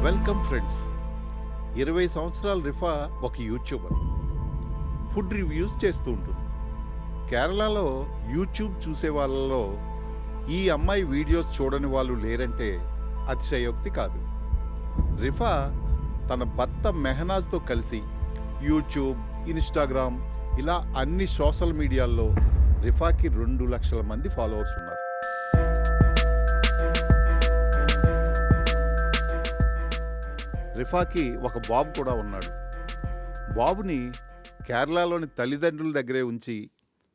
Welcome friends. 20 సంవత్సరాల రిఫా ఒక YouTuber. Food reviews చేస్తూ ఉంటుంది. కేరళలో యూట్యూబ్ చూసే వాళ్ళలో ఈ అమ్మాయి వీడియోస్ చూడని వాళ్ళు లేరంటే అతిశయోక్తి కాదు. రిఫా తన భర్త మెహనాజ్తో కలిసి యూట్యూబ్, ఇన్స్టాగ్రామ్ ఇలా అన్ని సోషల్ మీడియాల్లో రిఫాకి 2 లక్షల మంది ఫాలోవర్స్ ఉన్నారు. రిఫాకి ఒక బాబు కూడా ఉన్నాడు. బాబుని కేరళలోని తల్లిదండ్రుల దగ్గరే ఉంచి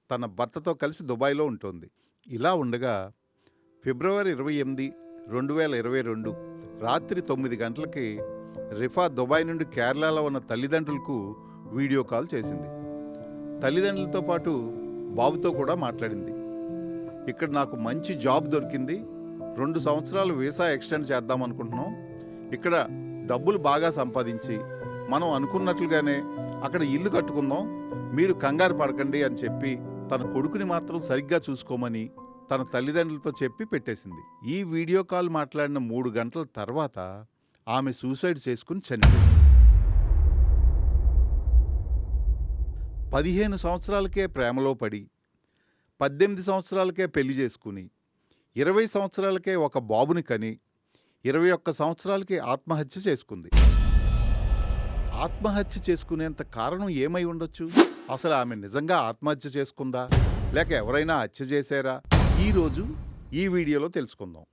తన భర్తతో కలిసి దుబాయ్లో ఉంటుంది. ఇలా ఉండగా ఫిబ్రవరి 28, 2022 రాత్రి 9 గంటలకి రిఫా దుబాయ్ నుండి కేరళలో ఉన్న తల్లిదండ్రులకు వీడియో కాల్ చేసింది. తల్లిదండ్రులతో పాటు బాబుతో కూడా మాట్లాడింది. ఇక్కడ నాకు మంచి జాబ్ దొరికింది, 2 సంవత్సరాలు వీసా ఎక్స్టెండ్ చేద్దాం అనుకుంటున్నాం. ఇక్కడ డబ్బులు బాగా సంపాదించి మనం అనుకున్నట్లుగానే అక్కడ ఇల్లు కట్టుకుందాం, మీరు కంగారు పడకండి అని చెప్పి తన కొడుకుని మాత్రం సరిగ్గా చూసుకోమని తన తల్లిదండ్రులతో చెప్పి పెట్టేసింది. ఈ వీడియో కాల్ మాట్లాడిన 3 గంటల తర్వాత ఆమె సూసైడ్ చేసుకుని చనిపోయింది. 15 సంవత్సరాలకే ప్రేమలో పడి 18 సంవత్సరాలకే పెళ్లి చేసుకుని 20 సంవత్సరాలకే ఒక బాబుని కని 21 సంవత్సరాలకి ఆత్మహత్య చేసుకుంది. ఆత్మహత్య చేసుకునేంత కారణం ఏమై ఉండొచ్చు? అసలు ఆమె నిజంగా ఆత్మహత్య చేసుకుందా, లేక ఎవరైనా హత్య చేశారా? ఈరోజు ఈ వీడియోలో తెలుసుకుందాం.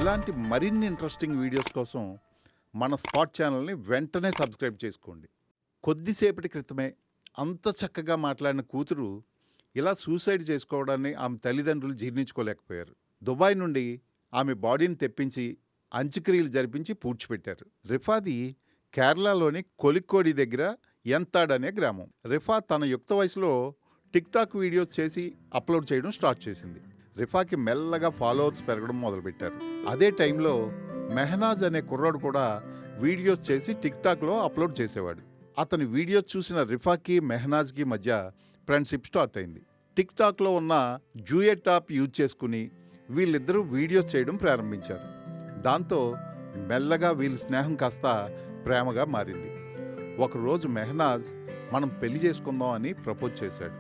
ఇలాంటి మరిన్ని ఇంట్రెస్టింగ్ వీడియోస్ కోసం మన స్పాట్ ఛానల్ని వెంటనే సబ్స్క్రైబ్ చేసుకోండి. కొద్దిసేపటి క్రితమే అంత చక్కగా మాట్లాడిన కూతురు ఇలా సూసైడ్ చేసుకోవడాన్ని ఆమె తల్లిదండ్రులు జీర్ణించుకోలేకపోయారు. దుబాయ్ నుండి ఆమె బాడీని తెప్పించి అంత్యక్రియలు జరిపించి పూడ్చిపెట్టారు. రిఫాది కేరళలోని కొలిక్కోడి దగ్గర ఎంతాడ్ అనే గ్రామం. రిఫా తన యుక్త వయసులో టిక్టాక్ వీడియోస్ చేసి అప్లోడ్ చేయడం స్టార్ట్ చేసింది. రిఫాకి మెల్లగా ఫాలోవర్స్ పెరగడం మొదలుపెట్టారు. అదే టైంలో మెహనాజ్ అనే కుర్రాడు కూడా వీడియోస్ చేసి టిక్టాక్లో అప్లోడ్ చేసేవాడు. అతని వీడియోస్ చూసిన రిఫాకి మెహనాజ్కి మధ్య ఫ్రెండ్షిప్ స్టార్ట్ అయింది. టిక్టాక్లో ఉన్న డ్యూయట్ యాప్ యూజ్ చేసుకుని వీళ్ళిద్దరూ వీడియోస్ చేయడం ప్రారంభించారు. దాంతో మెల్లగా వీళ్ళ స్నేహం కాస్త ప్రేమగా మారింది. ఒకరోజు మెహనాజ్ మనం పెళ్లి చేసుకుందాం అని ప్రపోజ్ చేశాడు.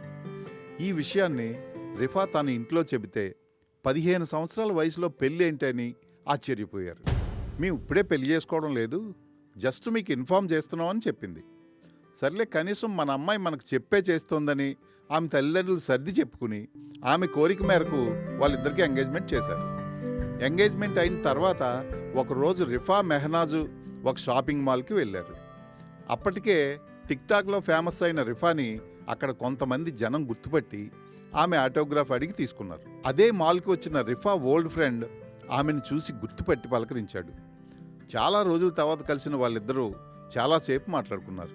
ఈ విషయాన్ని రిఫా తన ఇంట్లో చెబితే 15 సంవత్సరాల వయసులో పెళ్ళి ఏంటని ఆశ్చర్యపోయారు. మేము ఇప్పుడే పెళ్లి చేసుకోవడం లేదు, జస్ట్ మీకు ఇన్ఫామ్ చేస్తున్నాం అని చెప్పింది. సర్లే, కనీసం మన అమ్మాయి మనకు చెప్పే చేస్తోందని ఆమె తల్లిదండ్రులు సర్ది చెప్పుకుని ఆమె కోరిక మేరకు వాళ్ళిద్దరికీ ఎంగేజ్మెంట్ చేశారు. ఎంగేజ్మెంట్ అయిన తర్వాత ఒకరోజు రిఫా, మెహనాజు ఒక షాపింగ్ మాల్కి వెళ్ళారు. అప్పటికే టిక్టాక్లో ఫేమస్ అయిన రిఫాని అక్కడ కొంతమంది జనం గుర్తుపట్టి ఆమె ఆటోగ్రాఫ్ అడిగి తీసుకున్నారు. అదే మాల్కి వచ్చిన రిఫా ఓల్డ్ ఫ్రెండ్ ఆమెను చూసి గుర్తుపట్టి పలకరించాడు. చాలా రోజుల తర్వాత కలిసిన వాళ్ళిద్దరూ చాలాసేపు మాట్లాడుకున్నారు.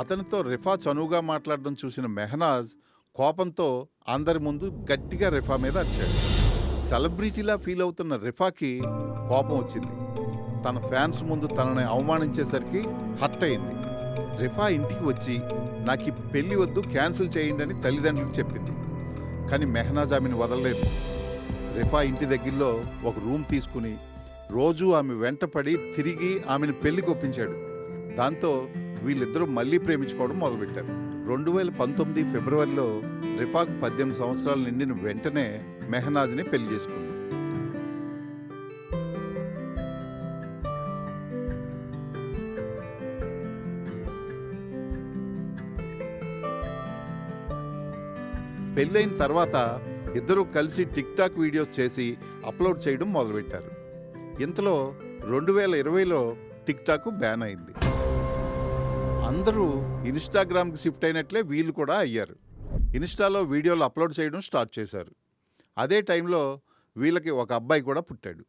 అతనితో రిఫా చనువుగా మాట్లాడడం చూసిన మెహనాజ్ కోపంతో అందరి ముందు గట్టిగా రిఫా మీద అరిచాడు. సెలబ్రిటీలా ఫీల్ అవుతున్న రిఫాకి కోపం వచ్చింది. తన ఫ్యాన్స్ ముందు తనని అవమానించేసరికి హర్ట్ అయింది. రిఫా ఇంటికి వచ్చి నాకు ఈ పెళ్లి వద్దు, క్యాన్సిల్ చేయండి అని తల్లిదండ్రులకు చెప్పింది. కానీ మెహనాజ్ ఆమెను వదలలేదు. రిఫా ఇంటి దగ్గరలో ఒక రూమ్ తీసుకుని రోజు ఆమె వెంటపడి తిరిగి ఆమెను పెళ్లికి ఒప్పించాడు. దాంతో వీళ్ళిద్దరూ మళ్ళీ ప్రేమించుకోవడం మొదలుపెట్టారు. 2019 ఫిబ్రవరిలో రిఫాకు 18 సంవత్సరాలు నిండిన వెంటనే మెహనాజ్ని పెళ్లి చేసుకుంది. పెళ్ళైన తర్వాత ఇద్దరూ కలిసి టిక్టాక్ వీడియోస్ చేసి అప్లోడ్ చేయడం మొదలుపెట్టారు. ఇంతలో 2020లో టిక్టాక్ బ్యాన్ అయింది. అందరూ ఇన్స్టాగ్రామ్కి షిఫ్ట్ అయినట్లే వీళ్ళు కూడా అయ్యారు. ఇన్స్టాలో వీడియోలు అప్లోడ్ చేయడం స్టార్ట్ చేశారు. అదే టైంలో వీళ్ళకి ఒక అబ్బాయి కూడా పుట్టాడు.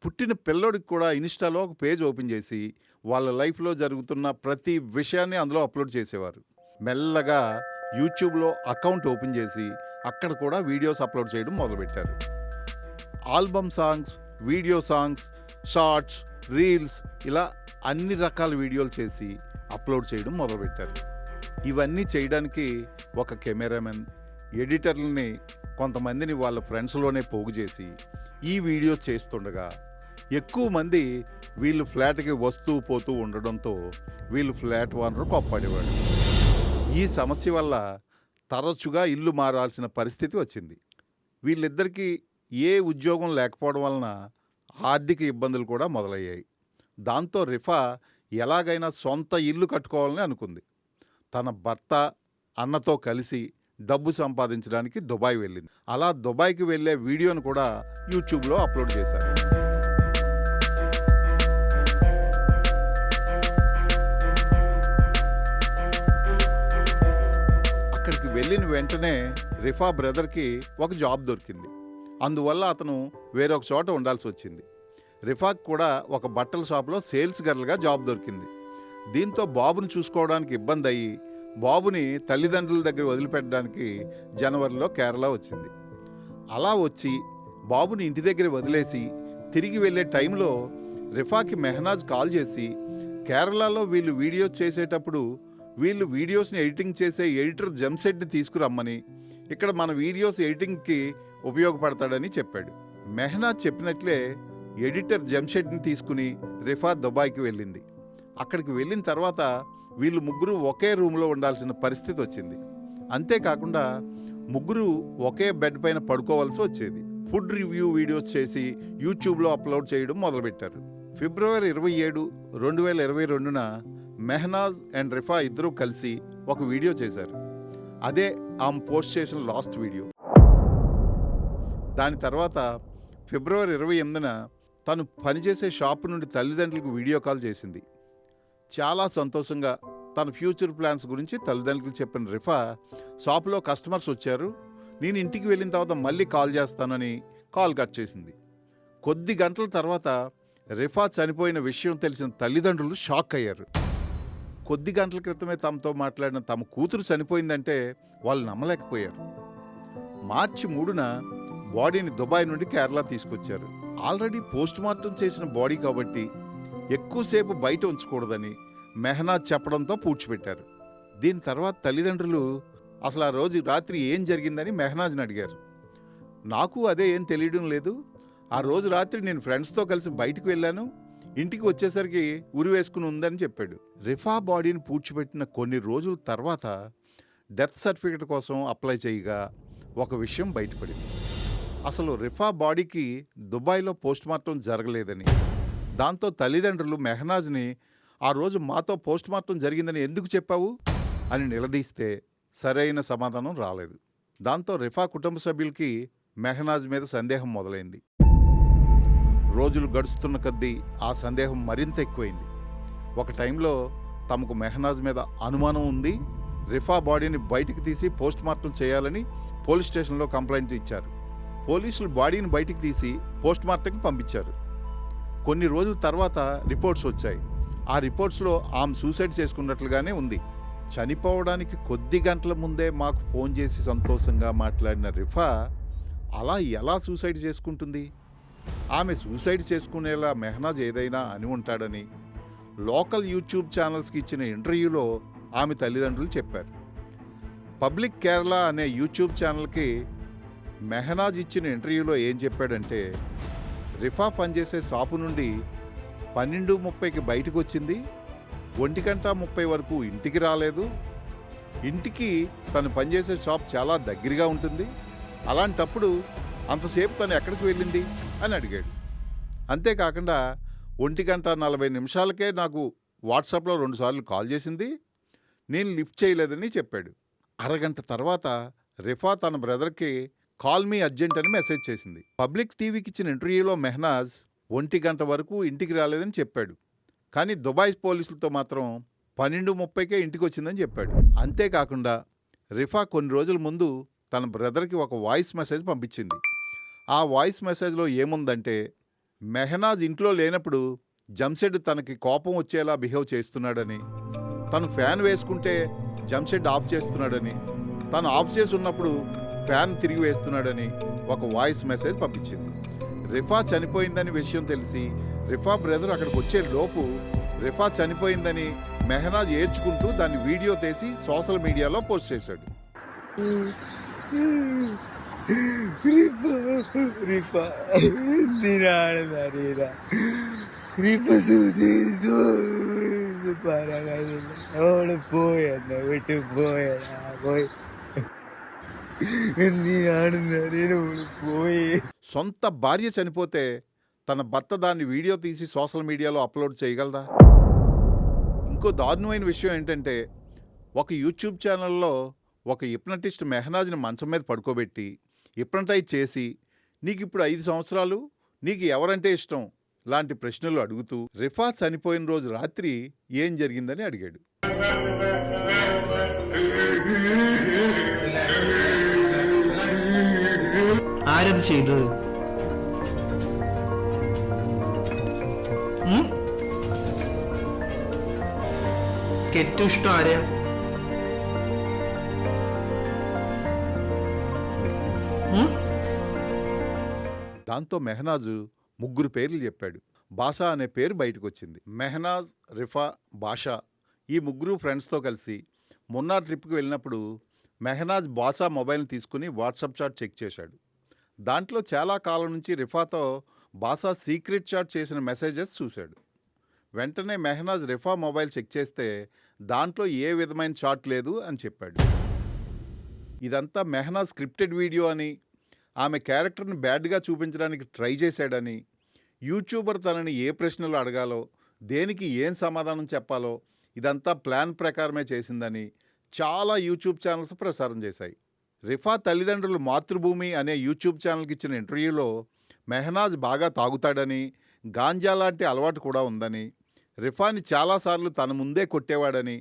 పుట్టిన పిల్లోడికి కూడా ఇన్స్టాలో ఒక పేజ్ ఓపెన్ చేసి వాళ్ళ లైఫ్లో జరుగుతున్న ప్రతి విషయాన్ని అందులో అప్లోడ్ చేసేవారు. మెల్లగా యూట్యూబ్లో అకౌంట్ ఓపెన్ చేసి అక్కడ కూడా వీడియోస్ అప్లోడ్ చేయడం మొదలుపెట్టారు. Album songs, video songs, shorts, reels ఇలా అన్ని రకాల వీడియోలు చేసి అప్లోడ్ చేయడం మొదలుపెట్టారు. ఇవన్నీ చేయడానికి ఒక కెమెరామెన్, ఎడిటర్లని కొంతమందిని వాళ్ళ ఫ్రెండ్స్లోనే పోగు చేసి ఈ వీడియో చేస్తుండగా ఎక్కువ మంది వీళ్ళు ఫ్లాట్కి వస్తూ పోతూ ఉండడంతో వీళ్ళు ఫ్లాట్ ఓనర్ కోప్పడేవాడు. ఈ సమస్య వల్ల తరచుగా ఇల్లు మారాల్సిన పరిస్థితి వచ్చింది. వీళ్ళిద్దరికీ ఏ ఉద్యోగం లేకపోవడం వలన ఆర్థిక ఇబ్బందులు కూడా మొదలయ్యాయి. దాంతో రిఫా ఎలాగైనా సొంత ఇల్లు కట్టుకోవాలని అనుకుంది. తన భర్త, అన్నతో కలిసి డబ్బు సంపాదించడానికి దుబాయ్ వెళ్ళింది. అలా దుబాయ్కి వెళ్ళే వీడియోను కూడా యూట్యూబ్లో అప్లోడ్ చేశారు. అక్కడికి వెళ్ళిన వెంటనే రిఫా బ్రదర్కి ఒక జాబ్ దొరికింది. అందువల్ల అతను వేరొక చోట ఉండాల్సి వచ్చింది. రిఫాకి కూడా ఒక బట్టల షాప్లో సేల్స్ గర్ల్గా జాబ్ దొరికింది. దీంతో బాబుని చూసుకోవడానికి ఇబ్బంది అయ్యి బాబుని తల్లిదండ్రుల దగ్గర వదిలిపెట్టడానికి జనవరిలో కేరళ వచ్చింది. అలా వచ్చి బాబుని ఇంటి దగ్గర వదిలేసి తిరిగి వెళ్ళే టైంలో రిఫాకి మెహనాజ్ కాల్ చేసి కేరళలో వీళ్ళు వీడియోస్ చేసేటప్పుడు వీళ్ళు వీడియోస్ని ఎడిటింగ్ చేసే ఎడిటర్ జంషెడ్ని తీసుకురమ్మని, ఇక్కడ మన వీడియోస్ ఎడిటింగ్కి ఉపయోగపడతాడని చెప్పాడు. మెహనాజ్ చెప్పినట్లే ఎడిటర్ జంషెడ్ని తీసుకుని రిఫా దుబాయ్కి వెళ్ళింది. అక్కడికి వెళ్ళిన తర్వాత వీళ్ళు ముగ్గురు ఒకే రూమ్లో ఉండాల్సిన పరిస్థితి వచ్చింది. అంతేకాకుండా ముగ్గురు ఒకే బెడ్ పైన పడుకోవాల్సి వచ్చేది. ఫుడ్ రివ్యూ వీడియోస్ చేసి యూట్యూబ్లో అప్లోడ్ చేయడం మొదలుపెట్టారు. ఫిబ్రవరి 27, 2022న మెహనాజ్ అండ్ రిఫా ఇద్దరూ కలిసి ఒక వీడియో చేశారు. అదే ఆమె పోస్ట్ చేసిన లాస్ట్ వీడియో. దాని తర్వాత ఫిబ్రవరి 28న తను పనిచేసే షాపు నుండి తల్లిదండ్రులకు వీడియో కాల్ చేసింది. చాలా సంతోషంగా తన ఫ్యూచర్ ప్లాన్స్ గురించి తల్లిదండ్రులకు చెప్పిన రిఫా షాపులో కస్టమర్స్ వచ్చారు, నేను ఇంటికి వెళ్ళిన తర్వాత మళ్ళీ కాల్ చేస్తానని కాల్ కట్ చేసింది. కొద్ది గంటల తర్వాత రిఫా చనిపోయిన విషయం తెలిసిన తల్లిదండ్రులు షాక్ అయ్యారు. కొద్ది గంటల క్రితమే తమతో మాట్లాడిన తమ కూతురు చనిపోయిందంటే వాళ్ళు నమ్మలేకపోయారు. మార్చి 3న బాడీని దుబాయ్ నుండి కేరళ తీసుకొచ్చారు. ఆల్రెడీ పోస్ట్ మార్టం చేసిన బాడీ కాబట్టి ఎక్కువసేపు బయట ఉంచకూడదని మెహనాజ్ చెప్పడంతో పూడ్చిపెట్టారు. దీని తర్వాత తల్లిదండ్రులు అసలు ఆ రోజు రాత్రి ఏం జరిగిందని మెహనాజ్ని అడిగారు. నాకు అదే ఏం తెలియడం లేదు, ఆ రోజు రాత్రి నేను ఫ్రెండ్స్తో కలిసి బయటకు వెళ్ళాను, ఇంటికి వచ్చేసరికి ఉరి వేసుకుని ఉందని చెప్పాడు. రిఫా బాడీని పూడ్చిపెట్టిన కొన్ని రోజుల తర్వాత డెత్ సర్టిఫికెట్ కోసం అప్లై చేయగా ఒక విషయం బయటపడింది. అసలు రిఫా బాడీకి దుబాయ్లో పోస్ట్ మార్టం జరగలేదని, దాంతో తల్లిదండ్రులు మెహనాజ్ని ఆ రోజు మాతో పోస్ట్ మార్టం జరిగిందని ఎందుకు చెప్పావు అని నిలదీస్తే సరైన సమాధానం రాలేదు. దాంతో రిఫా కుటుంబ సభ్యులకి మెహనాజ్ మీద సందేహం మొదలైంది. రోజులు గడుస్తున్న కొద్దీ ఆ సందేహం మరింత ఎక్కువైంది. ఒక టైంలో తమకు మెహనాజ్ మీద అనుమానం ఉంది, రిఫా బాడీని బయటికి తీసి పోస్ట్ మార్టం చేయాలని పోలీస్ స్టేషన్లో కంప్లైంట్ ఇచ్చారు. పోలీసులు బాడీని బయటికి తీసి పోస్ట్ మార్టంకి పంపించారు. కొన్ని రోజుల తర్వాత రిపోర్ట్స్ వచ్చాయి. ఆ రిపోర్ట్స్లో ఆమె సూసైడ్ చేసుకున్నట్లుగానే ఉంది. చనిపోవడానికి కొద్ది గంటల ముందే మాకు ఫోన్ చేసి సంతోషంగా మాట్లాడిన రిఫా అలా ఎలా సూసైడ్ చేసుకుంటుంది? ఆమె సూసైడ్ చేసుకునేలా మెహనాజ్ ఏదైనా అని ఉంటాడని లోకల్ యూట్యూబ్ ఛానల్స్కి ఇచ్చిన ఇంటర్వ్యూలో ఆమె తల్లిదండ్రులు చెప్పారు. పబ్లిక్ కేరళ అనే యూట్యూబ్ ఛానల్కి మెహనాజ్ ఇచ్చిన ఇంటర్వ్యూలో ఏం చెప్పాడంటే, రిఫా పనిచేసే షాపు నుండి 12:30కి బయటకు వచ్చింది, 1:30 వరకు ఇంటికి రాలేదు, ఇంటికి తను పనిచేసే షాప్ చాలా దగ్గరగా ఉంటుంది, అలాంటప్పుడు అంతసేపు తను ఎక్కడికి వెళ్ళింది అని అడిగాడు. అంతేకాకుండా 1:40 నాకు వాట్సాప్లో 2 సార్లు కాల్ చేసింది, నేను లిఫ్ట్ చేయలేదని చెప్పాడు. అరగంట తర్వాత రిఫా తన బ్రదర్కి కాల్ మీ అర్జెంట్ అని మెసేజ్ చేసింది. పబ్లిక్ టీవీకి ఇచ్చిన ఇంటర్వ్యూలో మెహనాజ్ 1 వరకు ఇంటికి రాలేదని చెప్పాడు. కానీ దుబాయ్ పోలీసులతో మాత్రం 12:30కే ఇంటికి వచ్చిందని చెప్పాడు. అంతేకాకుండా రిఫా కొన్ని రోజుల ముందు తన బ్రదర్కి ఒక వాయిస్ మెసేజ్ పంపించింది. ఆ వాయిస్ మెసేజ్లో ఏముందంటే, మెహనాజ్ ఇంట్లో లేనప్పుడు జంషెడ్ తనకి కోపం వచ్చేలా బిహేవ్ చేస్తున్నాడని, తను ఫ్యాన్ వేసుకుంటే జంషెడ్ ఆఫ్ చేస్తున్నాడని, తను ఆఫ్ చేసి ఉన్నప్పుడు ఫ్యాన్ తిరిగి వేస్తున్నాడని ఒక వాయిస్ మెసేజ్ పంపించింది. రిఫా చనిపోయిందని విషయం తెలిసి రిఫా బ్రదర్ అక్కడికి వచ్చే లోపు రిఫా చనిపోయిందని మెహనాజ్ ఏడ్చుకుంటూ దాన్ని వీడియో తీసి సోషల్ మీడియాలో పోస్ట్ చేశాడు. రిఫా సొంత భార్య చనిపోతే తన భర్త దాన్ని వీడియో తీసి సోషల్ మీడియాలో అప్లోడ్ చేయగలదా? ఇంకో దారుణమైన విషయం ఏంటంటే, ఒక యూట్యూబ్ ఛానల్లో ఒక హిప్నటిస్ట్ మెహనాజ్ని మంచం మీద పడుకోబెట్టి హిప్నటైజ్ చేసి నీకు ఇప్పుడు 5 సంవత్సరాలు, నీకు ఎవరంటే ఇష్టం లాంటి ప్రశ్నలు అడుగుతూ రిఫా చనిపోయిన రోజు రాత్రి ఏం జరిగిందని అడిగాడు. ആരത് ചെയ്തത്? ഏറ്റവും ഇഷ്ടം ആരെയാ? దాంతో మెహనాజ్ 3 పేర్లు చెప్పాడు. బాషా అనే పేరు బయటకు వచ్చింది. మెహనాజ్, రిఫా, బాషా ఈ 3 ఫ్రెండ్స్తో కలిసి మున్నార్ ట్రిప్కి వెళ్ళినప్పుడు మెహనాజ్ బాషా మొబైల్ని తీసుకుని వాట్సాప్ చాట్ చెక్ చేశాడు. దాంట్లో చాలా కాలం నుంచి రిఫాతో బాషా సీక్రెట్ చాట్ చేసిన మెసేజెస్ చూశాడు. వెంటనే మెహనాజ్ రిఫా మొబైల్ చెక్ చేస్తే దాంట్లో ఏ విధమైన చాట్ లేదు అని చెప్పాడు. ఇదంతా మెహనాజ్ స్క్రిప్టెడ్ వీడియో అని, ఆమె క్యారెక్టర్ని బ్యాడ్గా చూపించడానికి ట్రై చేశాడని, యూట్యూబర్ తనని ఏ ప్రశ్నలు అడగాలో, దేనికి ఏం సమాధానం చెప్పాలో ఇదంతా ప్లాన్ ప్రకారమే చేసిందని చాలా యూట్యూబ్ ఛానల్స్ ప్రసారం చేశాయి. రిఫా తల్లిదండ్రులు మాతృభూమి అనే యూట్యూబ్ ఛానల్కి ఇచ్చిన ఇంటర్వ్యూలో మెహనాజ్ బాగా తాగుతాడని, గాంజా లాంటి అలవాటు కూడా ఉందని, రిఫాని చాలాసార్లు తన ముందే కొట్టేవాడని,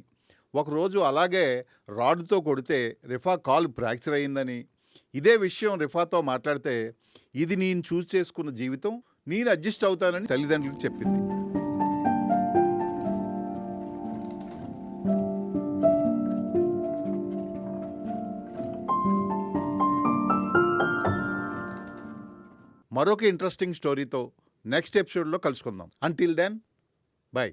ఒకరోజు అలాగే రాడ్తో కొడితే రిఫా కాలు ఫ్రాక్చర్ అయిందని, ఇదే విషయం రిఫాతో మాట్లాడితే ఇది నేను చూస్ చేసుకున్న జీవితం, నేను అడ్జస్ట్ అవుతానని తల్లిదండ్రులకు చెప్పింది. మరొక ఇంట్రెస్టింగ్ స్టోరీతో నెక్స్ట్ ఎపిసోడ్లో కలుసుకుందాం. Until then, by.